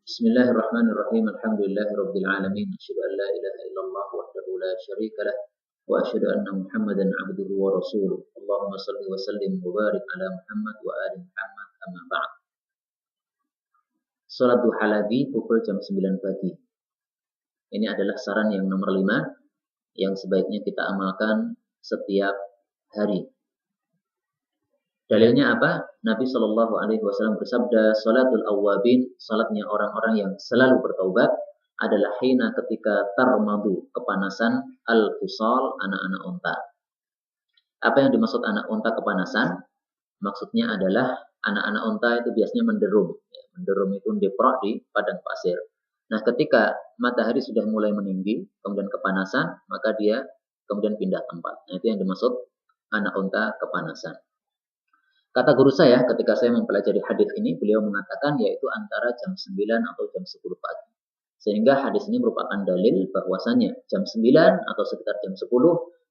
Bismillahirrahmanirrahim. Alhamdulillahirabbil alamin. Asyhadu an la ilaha illallah wahdahu la syarika lah wa asyhadu anna Muhammadan abduhu wa rasuluh. Allahumma shalli wa sallim wa barik ala Muhammad wa ali Muhammad, amma ba'd. Salat duha lagi pukul jam 9 pagi. Ini adalah saran yang nomor 5 yang sebaiknya kita amalkan setiap hari. Dalilnya apa? Nabi Shallallahu Alaihi Wasallam bersabda, "Salatul awwabin, salatnya orang-orang yang selalu bertaubat, adalah hina ketika tarmadu, kepanasan, al-fusal, anak-anak unta." Apa yang dimaksud anak unta kepanasan? Maksudnya adalah anak-anak unta itu biasanya menderum. Menderum itu deprok di padang pasir. Nah, ketika matahari sudah mulai meninggi, kemudian kepanasan, maka dia kemudian pindah tempat. Nah, itu yang dimaksud anak unta kepanasan. Kata guru saya ketika saya mempelajari hadis ini, beliau mengatakan yaitu antara jam 9 atau jam 10 pagi. Sehingga hadis ini merupakan dalil bahwasanya jam 9 atau sekitar jam 10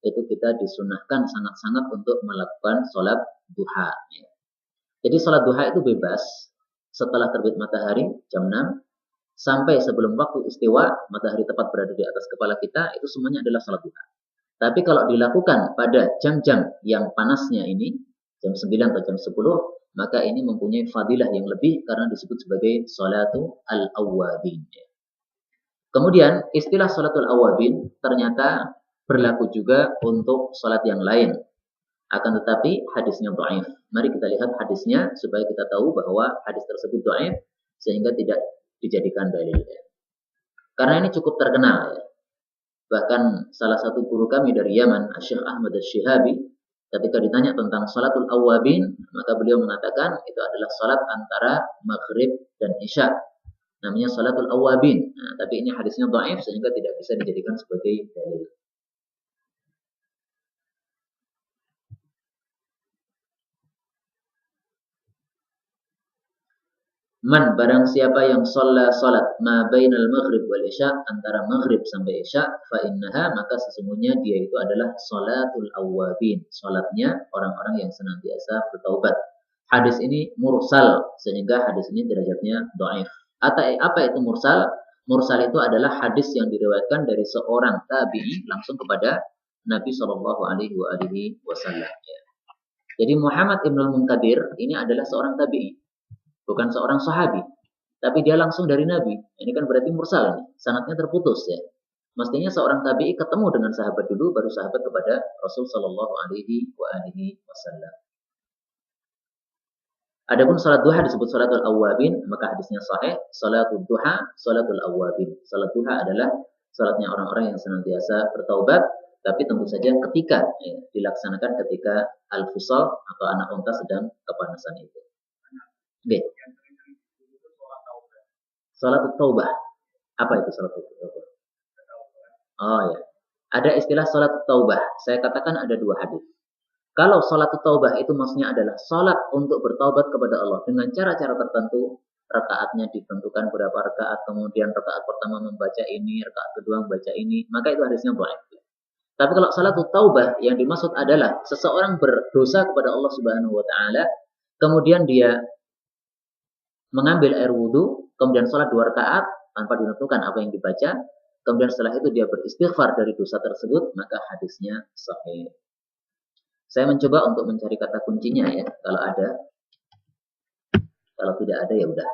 itu kita disunahkan sangat-sangat untuk melakukan sholat duha. Jadi sholat duha itu bebas setelah terbit matahari jam 6 sampai sebelum waktu istiwa, matahari tepat berada di atas kepala kita, itu semuanya adalah sholat duha. Tapi kalau dilakukan pada jam-jam yang panasnya ini, jam 9 atau jam 10, maka ini mempunyai fadilah yang lebih karena disebut sebagai salatu al-awwabin. Kemudian istilah salatul awwabin ternyata berlaku juga untuk salat yang lain. Akan tetapi hadisnya dhaif. Mari kita lihat hadisnya supaya kita tahu bahwa hadis tersebut dhaif sehingga tidak dijadikan dalil. Karena ini cukup terkenal. Bahkan salah satu guru kami dari Yaman, Syekh Ahmad Asy-Syihabi, ketika ditanya tentang salatul awwabin, maka beliau mengatakan itu adalah salat antara maghrib dan isya. Namanya salatul awwabin. Nah, tapi ini hadisnya dhaif sehingga tidak bisa dijadikan sebagai dalil. Man, barang siapa yang salat ma bainal maghrib wal isya, antara maghrib sampai isya, fa innaha, maka sesungguhnya dia itu adalah salatul awwabin, salatnya orang-orang yang senantiasa bertaubat. Hadis ini mursal sehingga hadis ini derajatnya dhaif. Apa itu mursal? Mursal itu adalah hadis yang diriwayatkan dari seorang tabi'i langsung kepada Nabi Shallallahu Alaihi Wasallam. Jadi Muhammad Ibn al-Munkadir ini adalah seorang tabi'i, bukan seorang sahabi, tapi dia langsung dari Nabi. Ini kan berarti mursal, nih. Sanadnya terputus ya. Mestinya seorang tabi'i ketemu dengan sahabat dulu, baru sahabat kepada Rasul Shallallahu Alaihi Wasallam. Adapun salat duha disebut salatul awwabin, maka hadisnya sahih. Salatul duha, salatul awwabin. Salat duha adalah salatnya orang-orang yang senantiasa bertaubat, tapi tentu saja ketika dilaksanakan ketika al-fusal atau anak unta sedang kepanasan itu. Oke. Salat taubah. Apa itu salat taubah? Oh ya. Ada istilah salat taubah. Saya katakan ada dua hadis. Kalau salat taubah itu maksudnya adalah salat untuk bertaubat kepada Allah dengan cara-cara tertentu, rakaatnya ditentukan berapa rakaat, kemudian rakaat pertama membaca ini, rakaat kedua membaca ini, maka itu hadisnya dhaif. Tapi kalau salat taubah yang dimaksud adalah seseorang berdosa kepada Allah Subhanahu wa taala, kemudian dia mengambil air wudhu, kemudian sholat 2 rakaat tanpa ditentukan apa yang dibaca, kemudian setelah itu dia beristighfar dari dosa tersebut, maka hadisnya sahih. Saya mencoba untuk mencari kata kuncinya ya, kalau ada. Kalau tidak ada ya udah.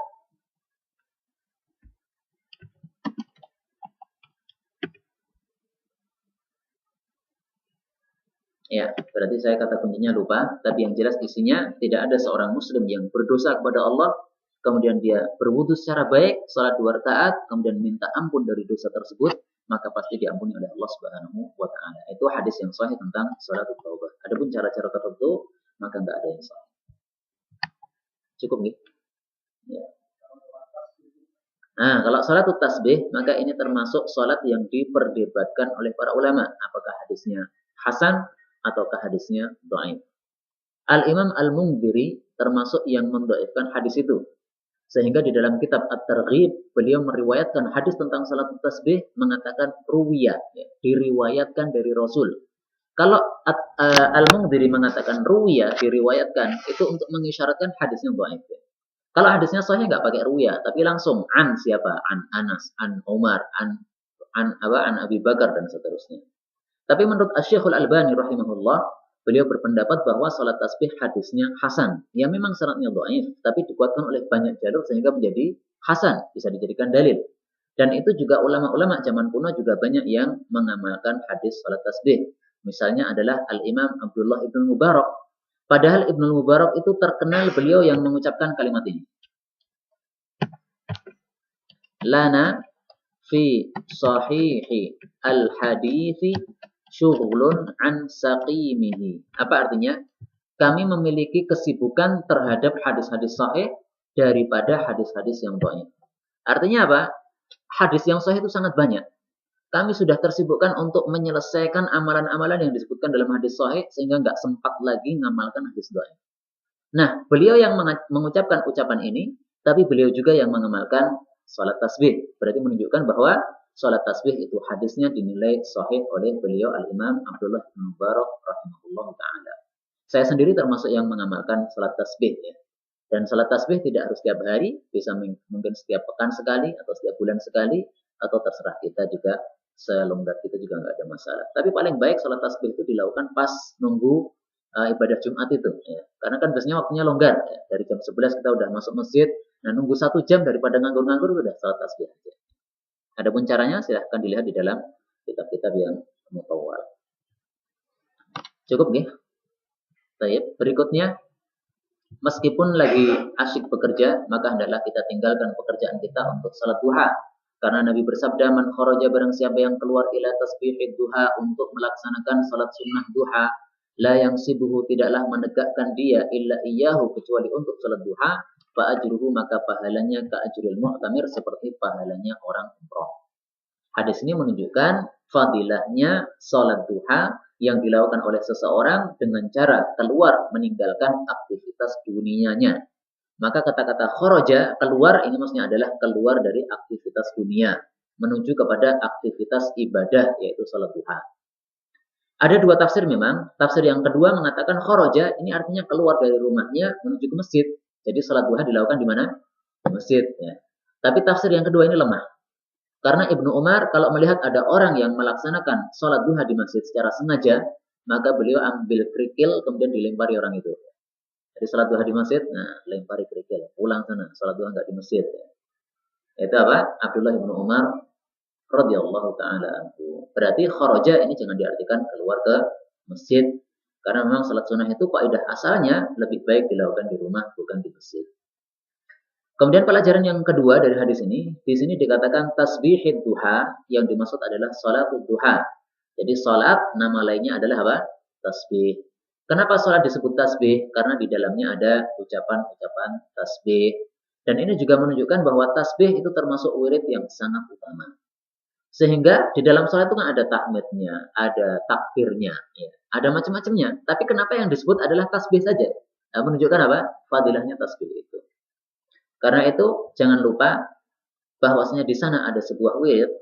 Ya, berarti saya kata kuncinya lupa, tapi yang jelas isinya tidak ada seorang muslim yang berdosa kepada Allah, kemudian dia berwudu secara baik, salat 2 rakaat, kemudian minta ampun dari dosa tersebut, maka pasti diampuni oleh Allah Subhanahu wa taala. Itu hadis yang sahih tentang salat taubah. Adapun cara-cara tertentu, maka enggak ada yang sahih. Cukup nih? Ya. Nah, kalau salat tasbih, maka ini termasuk salat yang diperdebatkan oleh para ulama, apakah hadisnya hasan ataukah hadisnya dhaif. Al-Imam Al-Mundhiri termasuk yang mendhaifkan hadis itu. Sehingga di dalam kitab At-Targhib beliau meriwayatkan hadis tentang salat tasbih mengatakan ruwiyah, diriwayatkan dari Rasul. Kalau Al-Mundhiri mengatakan ruwiyah, diriwayatkan, itu untuk mengisyaratkan hadisnya dhaif. Kalau hadisnya sahih nggak pakai ruya, tapi langsung an siapa? An Anas, an Umar, an Abi Bakar dan seterusnya. Tapi menurut Asy-Syaikh Al-Albani rahimahullah, beliau berpendapat bahwa salat tasbih hadisnya hasan. Ya memang syaratnya dhaif, tapi dikuatkan oleh banyak jalur sehingga menjadi hasan, bisa dijadikan dalil. Dan itu juga ulama-ulama zaman kuno juga banyak yang mengamalkan hadis salat tasbih. Misalnya adalah Al-Imam Abdullah Ibn Mubarak. Padahal Ibn Mubarak itu terkenal beliau yang mengucapkan kalimat ini. Lana fi sahihi al-hadithi syughlun an saqimihi. Apa artinya? Kami memiliki kesibukan terhadap hadis-hadis sahih daripada hadis-hadis yang dhaif. Artinya apa? Hadis yang sahih itu sangat banyak. Kami sudah tersibukkan untuk menyelesaikan amalan-amalan yang disebutkan dalam hadis sahih sehingga nggak sempat lagi ngamalkan hadis dhaif. Nah, beliau yang mengucapkan ucapan ini, tapi beliau juga yang mengamalkan salat tasbih. Berarti menunjukkan bahwa salat tasbih itu hadisnya dinilai sahih oleh beliau Al-Imam Abdullah bin Mubarak rahimahullah ta'ala. Saya sendiri termasuk yang mengamalkan salat tasbih ya. Dan salat tasbih tidak harus setiap hari, bisa mungkin setiap pekan sekali atau setiap bulan sekali, atau terserah kita juga, selonggar kita juga nggak ada masalah. Tapi paling baik salat tasbih itu dilakukan pas nunggu ibadah Jumat itu ya. Karena kan biasanya waktunya longgar ya. Dari jam 11 kita udah masuk masjid, nah nunggu 1 jam daripada nganggur-nganggur udah salat tasbih aja. Adapun caranya silahkan dilihat di dalam kitab-kitab yang mutawwal. Cukup nggih? Baik, berikutnya meskipun lagi asyik bekerja, maka hendaklah kita tinggalkan pekerjaan kita untuk salat duha. Karena Nabi bersabda, man kharaja barang siapa yang keluar ila tasbihid duha untuk melaksanakan salat sunnah duha, la yang sibuhu tidaklah menegakkan dia illa iyyahu kecuali untuk salat duha, fa ajruhu maka pahalanya ka ajril mu'tamir seperti pahalanya orang umroh. Hadis ini menunjukkan fadilahnya salat duha yang dilakukan oleh seseorang dengan cara keluar meninggalkan aktivitas dunianya. Maka kata-kata kharaja, keluar, ini maksudnya adalah keluar dari aktivitas dunia menuju kepada aktivitas ibadah, yaitu salat duha. Ada dua tafsir memang. Tafsir yang kedua mengatakan kharaja, ini artinya keluar dari rumahnya menuju ke masjid. Jadi salat duha dilakukan di mana? Di masjid. Ya. Tapi tafsir yang kedua ini lemah. Karena Ibnu Umar kalau melihat ada orang yang melaksanakan sholat duha di masjid secara sengaja, maka beliau ambil kerikil kemudian dilempari orang itu. Jadi sholat duha di masjid, nah lempari kerikil, pulang sana, sholat duha nggak di masjid. Itu apa? Abdullah Ibnu Umar radhiyallahu taala anhu. Berarti kharaja ini jangan diartikan keluar ke masjid, karena memang sholat sunnah itu kaidah asalnya lebih baik dilakukan di rumah bukan di masjid. Kemudian pelajaran yang kedua dari hadis ini, di sini dikatakan tasbihid duha, yang dimaksud adalah salatul duha. Jadi salat nama lainnya adalah apa? Tasbih. Kenapa salat disebut tasbih? Karena di dalamnya ada ucapan-ucapan tasbih. Dan ini juga menunjukkan bahwa tasbih itu termasuk wirid yang sangat utama. Sehingga di dalam salat itu kan ada tahmidnya, ada takbirnya, ya. Ada macam-macamnya. Tapi kenapa yang disebut adalah tasbih saja? Nah, menunjukkan apa? Fadilahnya tasbih itu. Karena itu jangan lupa bahwasanya di sana ada sebuah wirid.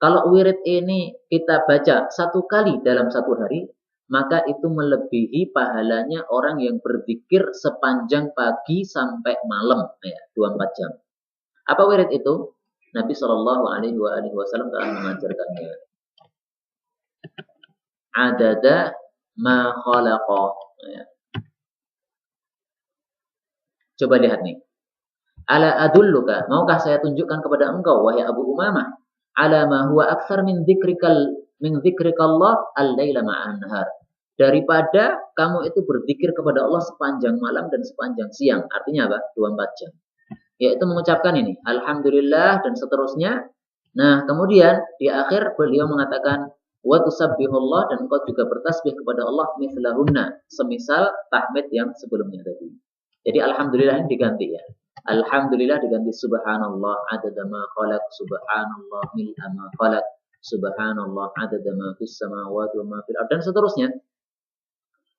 Kalau wirid ini kita baca 1 kali dalam 1 hari, maka itu melebihi pahalanya orang yang berzikir sepanjang pagi sampai malam, ya, 24 jam. Apa wirid itu? Nabi Shallallahu Alaihi Wasallam telah mengajarkannya. Adada ma khalaqa. Ya. Coba lihat nih. Ala adulluka, maukah saya tunjukkan kepada engkau wahai Abu Umamah, ala ma huwa aktsar min dzikrikallah al-laila ma'an nahar. Daripada kamu itu berzikir kepada Allah sepanjang malam dan sepanjang siang. Artinya apa? 24 jam. Yaitu mengucapkan ini, alhamdulillah dan seterusnya. Nah, kemudian di akhir beliau mengatakan wa tusabbihullah, dan engkau juga bertasbih kepada Allah mithlahunna, semisal tahmid yang sebelumnya tadi. Jadi alhamdulillah ini diganti ya. Alhamdulillah diganti subhanallah adada ma khalaq, subhanallah mil'a ma khalaq, subhanallah adada ma fis samawati wa ma fil ardh, dan seterusnya.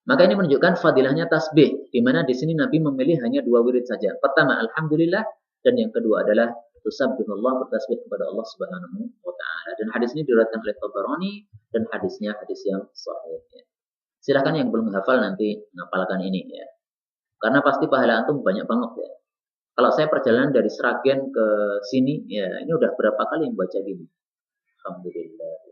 Maka ini menunjukkan fadilahnya tasbih, di mana di sini Nabi memilih hanya 2 wirid saja. Pertama alhamdulillah, dan yang kedua adalah tusabbihullah, bertasbih kepada Allah Subhanahu wa taala. Dan hadis ini diriwayatkan oleh Tabarani dan hadisnya hadis yang sahih ya. Silakan yang belum hafal nanti ngapalkan ini ya. Karena pasti pahala antum banyak banget ya. Kalau saya perjalanan dari Sragen ke sini, ya ini udah berapa kali yang baca gini. Alhamdulillah.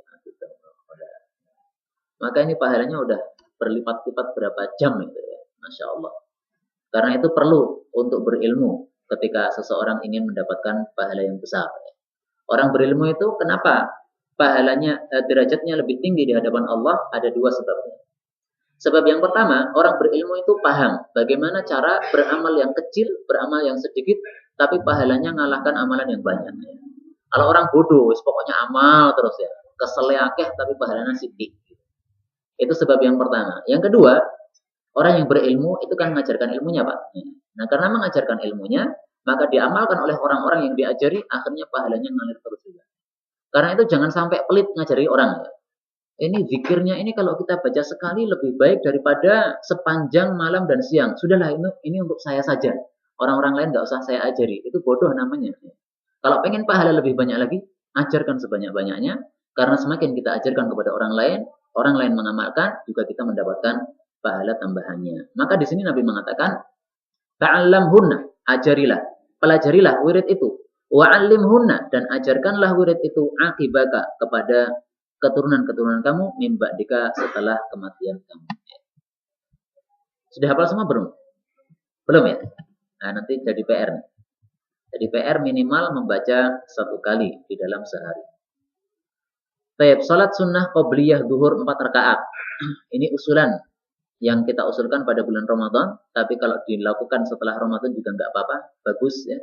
Maka ini pahalanya udah berlipat-lipat berapa jam itu ya. Masya Allah. Karena itu perlu untuk berilmu ketika seseorang ingin mendapatkan pahala yang besar. Orang berilmu itu kenapa pahalanya derajatnya lebih tinggi di hadapan Allah? Ada dua sebabnya. Sebab yang pertama, orang berilmu itu paham bagaimana cara beramal yang kecil, beramal yang sedikit, tapi pahalanya ngalahkan amalan yang banyak. Kalau orang bodoh, pokoknya amal terus ya, keseleakeh tapi pahalanya sedikit. Itu sebab yang pertama. Yang kedua, orang yang berilmu itu kan mengajarkan ilmunya, Pak. Nah, karena mengajarkan ilmunya, maka diamalkan oleh orang-orang yang diajari, akhirnya pahalanya ngalir terus juga. Karena itu jangan sampai pelit ngajari orang. Ini zikirnya ini kalau kita baca sekali lebih baik daripada sepanjang malam dan siang. Sudahlah, ini untuk saya saja. Orang-orang lain nggak usah saya ajari. Itu bodoh namanya. Kalau pengen pahala lebih banyak lagi, ajarkan sebanyak-banyaknya. Karena semakin kita ajarkan kepada orang lain mengamalkan, juga kita mendapatkan pahala tambahannya. Maka di sini Nabi mengatakan, ta'allamhunna, ajarilah, pelajarilah wirid itu. Wa'allimhunna, dan ajarkanlah wirid itu akibaka kepada keturunan-keturunan kamu mimba dika setelah kematian kamu. Sudah hafal semua belum? Belum ya? Nah, nanti jadi PR. Jadi PR minimal membaca 1 kali di dalam sehari. Baik, salat sunnah qobliyah duhur 4 rakaat. Ini usulan yang kita usulkan pada bulan Ramadan, tapi kalau dilakukan setelah Ramadan juga nggak apa-apa, bagus ya.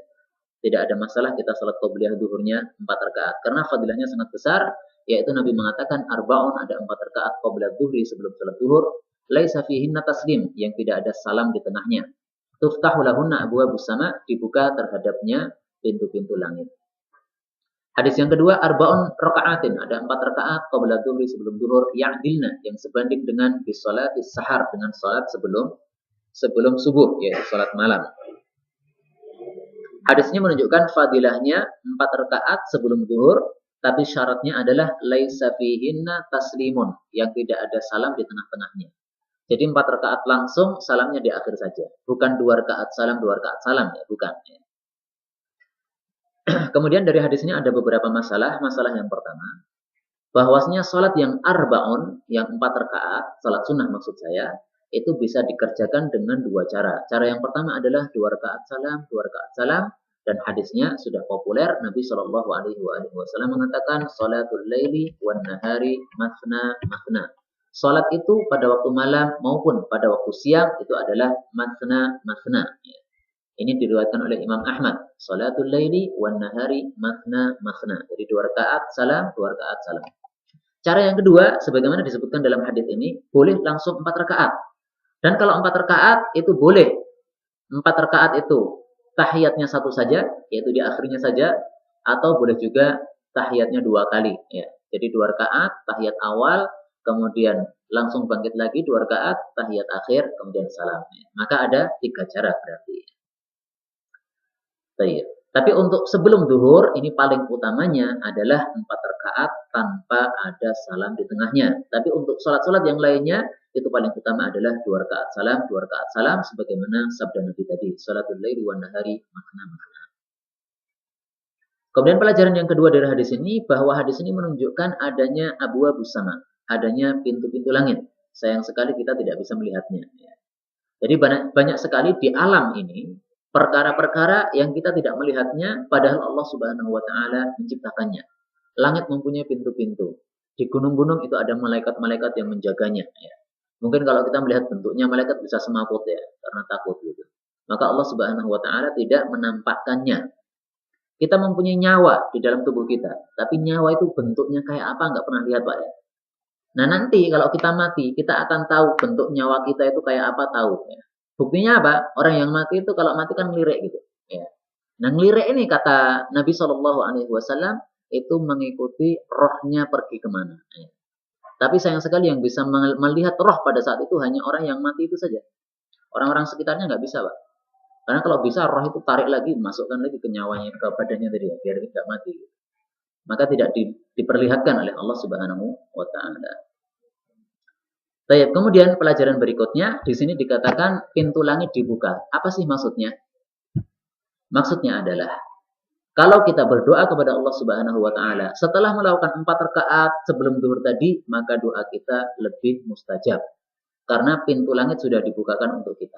Tidak ada masalah kita salat qobliyah duhurnya 4 rakaat. Karena fadilahnya sangat besar, yaitu Nabi mengatakan arba'un, ada 4 rakaat qabla duhri sebelum salat duhur, laisa fihinna taslim, yang tidak ada salam di tengahnya. Tuftahu lahunna abwabus sama, dibuka terhadapnya pintu-pintu langit. Hadis yang kedua, arba'un raka'atin, ada 4 rakaat qabla duhri sebelum duhur, ya'dilna, yang sebanding dengan bisolatis sahar, dengan salat sebelum subuh, yaitu salat malam. Hadisnya menunjukkan fadilahnya 4 rakaat sebelum duhur, tapi syaratnya adalah laisa fihinna taslimun, yang tidak ada salam di tengah-tengahnya. Jadi 4 rakaat langsung, salamnya di akhir saja. Bukan 2 rakaat salam, 2 rakaat salam ya, bukan. Kemudian dari hadis ini ada beberapa masalah. Masalah yang pertama, bahwasanya salat yang arba'un, yang 4 rakaat, salat sunnah maksud saya, itu bisa dikerjakan dengan 2 cara. Cara yang pertama adalah 2 rakaat salam, 2 rakaat salam, dan hadisnya sudah populer. Nabi Shallallahu Alaihi Wasallam mengatakan, salatul laili wan nahari mathna mathna. Salat itu pada waktu malam maupun pada waktu siang itu adalah mathna mathna. Ini diriwayatkan oleh Imam Ahmad. Salatul laili wan nahari mathna mathna. Jadi 2 rakaat salam, 2 rakaat salam. Cara yang kedua, sebagaimana disebutkan dalam hadis ini, boleh langsung 4 rakaat. Dan kalau 4 rakaat itu boleh 4 rakaat itu tahiyatnya 1 saja, yaitu di akhirnya saja, atau boleh juga tahiyatnya 2 kali. Ya. Jadi 2 rakaat, tahiyat awal, kemudian langsung bangkit lagi 2 rakaat, tahiyat akhir, kemudian salam. Ya. Maka ada 3 cara berarti. Baik. Tapi untuk sebelum duhur, ini paling utamanya adalah 4 rakaat tanpa ada salam di tengahnya. Tapi untuk sholat-sholat yang lainnya, itu paling utama adalah 2 rakaat salam, sebagaimana sabda Nabi tadi, salatul laili wan nahari mathna mathna. Kemudian pelajaran yang kedua dari hadis ini, bahwa hadis ini menunjukkan adanya abwabus sama, adanya pintu-pintu langit. Sayang sekali kita tidak bisa melihatnya. Jadi banyak sekali di alam ini, perkara-perkara yang kita tidak melihatnya, padahal Allah Subhanahu wa Ta'ala menciptakannya. Langit mempunyai pintu-pintu. Di gunung-gunung itu ada malaikat-malaikat yang menjaganya. Ya. Mungkin kalau kita melihat bentuknya, malaikat bisa semaput ya, karena takut gitu. Maka Allah Subhanahu wa Ta'ala tidak menampakkannya. Kita mempunyai nyawa di dalam tubuh kita, tapi nyawa itu bentuknya kayak apa nggak pernah lihat, Pak ya. Nah nanti kalau kita mati, kita akan tahu bentuk nyawa kita itu kayak apa, tahu ya. Buktinya apa? Orang yang mati itu kalau mati kan ngelirik gitu. Ya. Nah ngelirik ini kata Nabi Shallallahu Alaihi Wasallam itu mengikuti rohnya pergi kemana. Ya. Tapi sayang sekali yang bisa melihat roh pada saat itu hanya orang yang mati itu saja. Orang-orang sekitarnya nggak bisa, Pak. Karena kalau bisa roh itu tarik lagi, masukkan lagi ke nyawanya, ke badannya tadi ya, biar tidak mati. Maka tidak diperlihatkan oleh Allah Subhanahu wa Ta'ala. Baik, kemudian pelajaran berikutnya di sini dikatakan pintu langit dibuka. Apa sih maksudnya? Maksudnya adalah kalau kita berdoa kepada Allah Subhanahu wa taala setelah melakukan 4 rakaat sebelum zuhur tadi, maka doa kita lebih mustajab karena pintu langit sudah dibukakan untuk kita.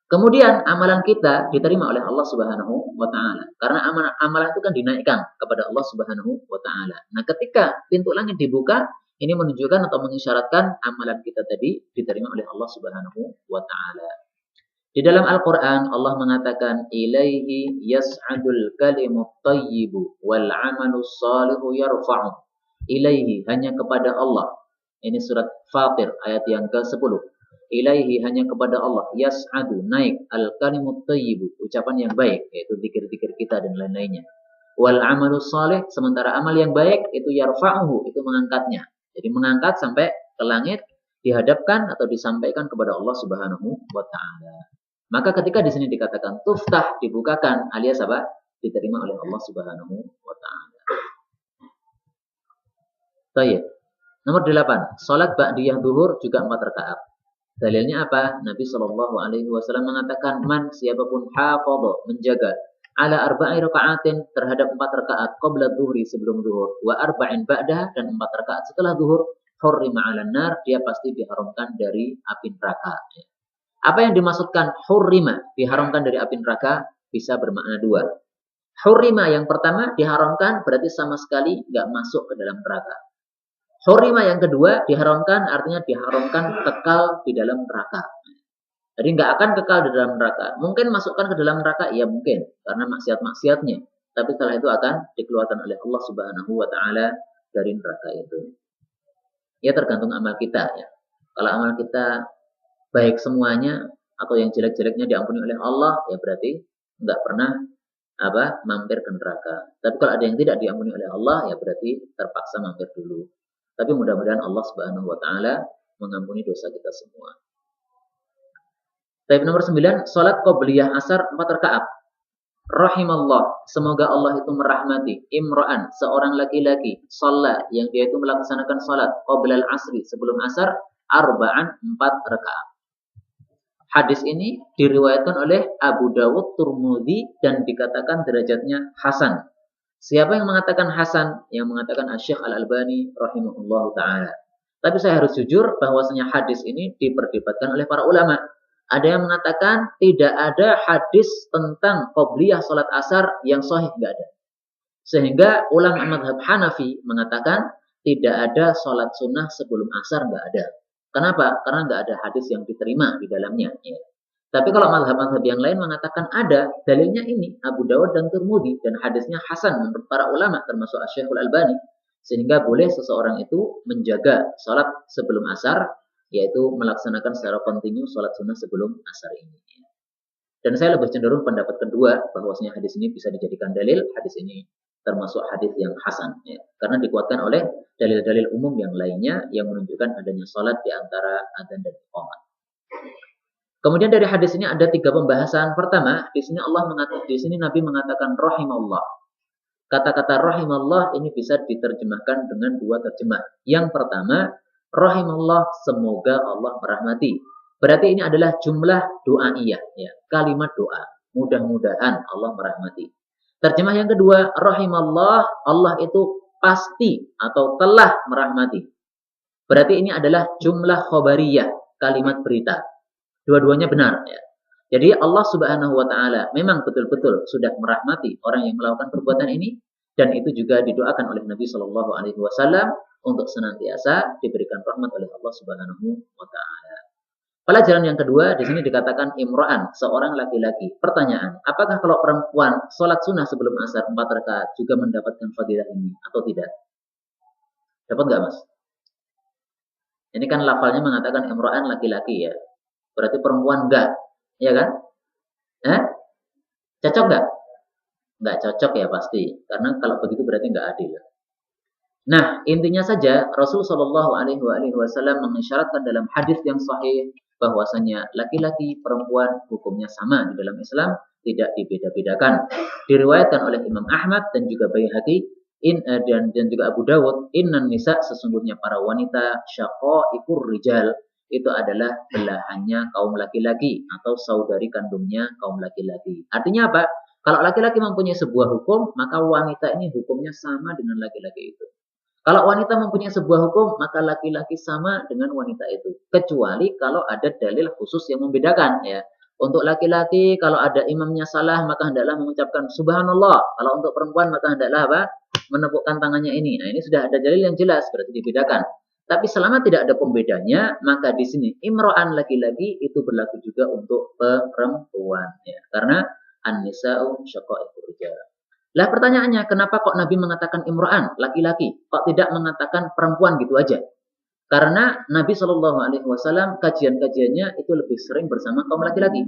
Kemudian amalan kita diterima oleh Allah Subhanahu wa taala. Karena amalan itu kan dinaikkan kepada Allah Subhanahu wa taala. Nah, ketika pintu langit dibuka, ini menunjukkan atau mengisyaratkan amalan kita tadi diterima oleh Allah Subhanahu wa taala. Di dalam Al-Qur'an Allah mengatakan ilaihi yas'adul kalimut thayyibu wal 'amalus shalihu yarfa'u. Ilaihi hanya kepada Allah. Ini surat Fatir ayat yang ke-10. Ilaihi hanya kepada Allah yas'adu naik al-kalimut thayyibu ucapan yang baik yaitu zikir-zikir kita dan lain-lainnya. Wal 'amalus shalih sementara amal yang baik itu yarfa'uhu itu mengangkatnya. Jadi mengangkat sampai ke langit dihadapkan atau disampaikan kepada Allah Subhanahu wa taala. Maka ketika di sini dikatakan tuftah dibukakan alias apa? Diterima oleh Allah Subhanahu wa taala. Baik. Nomor 8, salat ba'diyah zuhur juga 4 rakaat. Dalilnya apa? Nabi Shallallahu Alaihi Wasallam mengatakan, man siapapun hafadha menjaga ala arba'i rakaatin terhadap 4 rakaat qabla dhuhri sebelum zuhur, wa arba'in ba'daha dan 4 rakaat setelah zuhur, hurrima 'alan nar dia pasti diharamkan dari api neraka. Apa yang dimaksudkan hurrima diharamkan dari api neraka bisa bermakna dua. Hurrima yang pertama diharamkan berarti sama sekali nggak masuk ke dalam neraka. Hurrima yang kedua diharamkan artinya diharamkan kekal di dalam neraka. Jadi nggak akan kekal di dalam neraka. Mungkin masukkan ke dalam neraka, ya mungkin karena maksiat-maksiatnya. Tapi setelah itu akan dikeluarkan oleh Allah Subhanahu wa taala dari neraka itu. Ya tergantung amal kita ya. Kalau amal kita baik semuanya atau yang jelek-jeleknya diampuni oleh Allah, ya berarti nggak pernah mampir ke neraka. Tapi kalau ada yang tidak diampuni oleh Allah, ya berarti terpaksa mampir dulu. Tapi mudah-mudahan Allah Subhanahu wa taala mengampuni dosa kita semua. Baik, nomor 9, salat qobliyah asar 4 rakaat. Rahimallah, semoga Allah itu merahmati imra'an, seorang laki-laki, shalla yang dia itu melaksanakan salat qoblal asri sebelum asar arba'an 4 rakaat. Hadis ini diriwayatkan oleh Abu Dawud, Tirmidzi dan dikatakan derajatnya hasan. Siapa yang mengatakan hasan? Yang mengatakan Asy-Syaikh Al-Albani rahimahullahu taala. Tapi saya harus jujur bahwasanya hadis ini diperdebatkan oleh para ulama. Ada yang mengatakan tidak ada hadis tentang qobliyah salat asar yang sahih, enggak ada. Sehingga ulama mazhab Hanafi mengatakan tidak ada salat sunnah sebelum asar, enggak ada. Kenapa? Karena enggak ada hadis yang diterima di dalamnya. Ya. Tapi kalau mazhab-mazhab yang lain mengatakan ada, dalilnya ini Abu Dawud dan Tirmidzi dan hadisnya hasan menurut para ulama termasuk Asy-Syaikh Al-Albani, sehingga boleh seseorang itu menjaga salat sebelum asar, yaitu melaksanakan secara kontinu salat sunnah sebelum asar ini. Dan saya lebih cenderung pendapat kedua bahwasanya hadis ini bisa dijadikan dalil, hadis ini termasuk hadis yang hasan ya. Karena dikuatkan oleh dalil-dalil umum yang lainnya yang menunjukkan adanya salat di antara adzan dan iqamah. Kemudian dari hadis ini ada 3 pembahasan. Pertama, di sini Nabi mengatakan rahimallah. Kata-kata rahimallah ini bisa diterjemahkan dengan 2 terjemah. Yang pertama, rahimallah semoga Allah merahmati. Berarti ini adalah jumlah doaiyah ya, kalimat doa. Mudah-mudahan Allah merahmati. Terjemah yang kedua, rahimallah Allah itu pasti atau telah merahmati. Berarti ini adalah jumlah khobariyah, kalimat berita. Dua-duanya benar ya. Jadi Allah Subhanahu wa taala memang betul-betul sudah merahmati orang yang melakukan perbuatan ini dan itu juga didoakan oleh Nabi Shallallahu alaihi wasallam untuk senantiasa diberikan rahmat oleh Allah Subhanahu wa taala. Pelajaran yang kedua di sini dikatakan imra'an, seorang laki-laki. Pertanyaan, apakah kalau perempuan salat sunnah sebelum asar 4 rakaat juga mendapatkan fadilah ini atau tidak? Dapat enggak, Mas? Ini kan lafalnya mengatakan imra'an laki-laki ya. Berarti perempuan enggak, ya kan? Cocok enggak? Enggak cocok ya pasti, karena kalau begitu berarti enggak adil. Nah, intinya saja Rasul Shallallahu Alaihi Wasallam mengisyaratkan dalam hadis yang sahih bahwasanya laki-laki perempuan hukumnya sama di dalam Islam, tidak dibeda-bedakan. Diriwayatkan oleh Imam Ahmad dan juga Baihaqi dan juga Abu Dawud, innan nisa sesungguhnya para wanita syaqaiqur rijal itu adalah belahannya kaum laki-laki atau saudari kandungnya kaum laki-laki. Artinya apa? Kalau laki-laki mempunyai sebuah hukum, maka wanita ini hukumnya sama dengan laki-laki itu. Kalau wanita mempunyai sebuah hukum, maka laki-laki sama dengan wanita itu. Kecuali kalau ada dalil khusus yang membedakan, ya. Untuk laki-laki, kalau ada imamnya salah, maka hendaklah mengucapkan subhanallah. Kalau untuk perempuan, maka hendaklah apa? Menepukkan tangannya ini. Nah, ini sudah ada dalil yang jelas, berarti dibedakan. Tapi selama tidak ada pembedanya, maka di sini imro'an laki-laki itu berlaku juga untuk perempuan, ya. Karena an-nisa'u syaqa'iqur rijal. Lah pertanyaannya, kenapa kok Nabi mengatakan imro'an, laki-laki? Kok tidak mengatakan perempuan gitu aja? Karena Nabi Shallallahu Alaihi Wasallam kajian-kajiannya itu lebih sering bersama kaum laki-laki.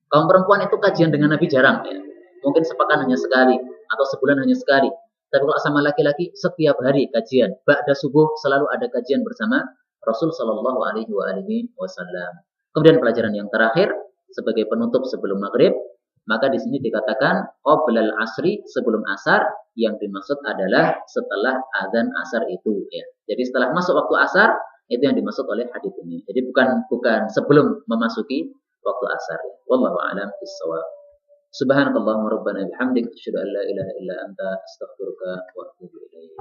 Kaum perempuan itu kajian dengan Nabi jarang, ya. Mungkin sepekan hanya sekali atau sebulan hanya sekali. Tapi kalau sama laki-laki setiap hari kajian. Ba'da subuh selalu ada kajian bersama Rasul Shallallahu Alaihi Wasallam. Kemudian pelajaran yang terakhir sebagai penutup sebelum maghrib, maka di sini dikatakan qoblal asri, sebelum asar, yang dimaksud adalah setelah adzan asar itu, ya. Jadi setelah masuk waktu asar itu yang dimaksud oleh hadis ini. Jadi bukan sebelum memasuki waktu asar, ya. Wallahu a'lam bishawab. Subhanakallahumma rabbana bihamdik asyhadu an la ilaha illa anta astaghfiruka wa atubu ilaik.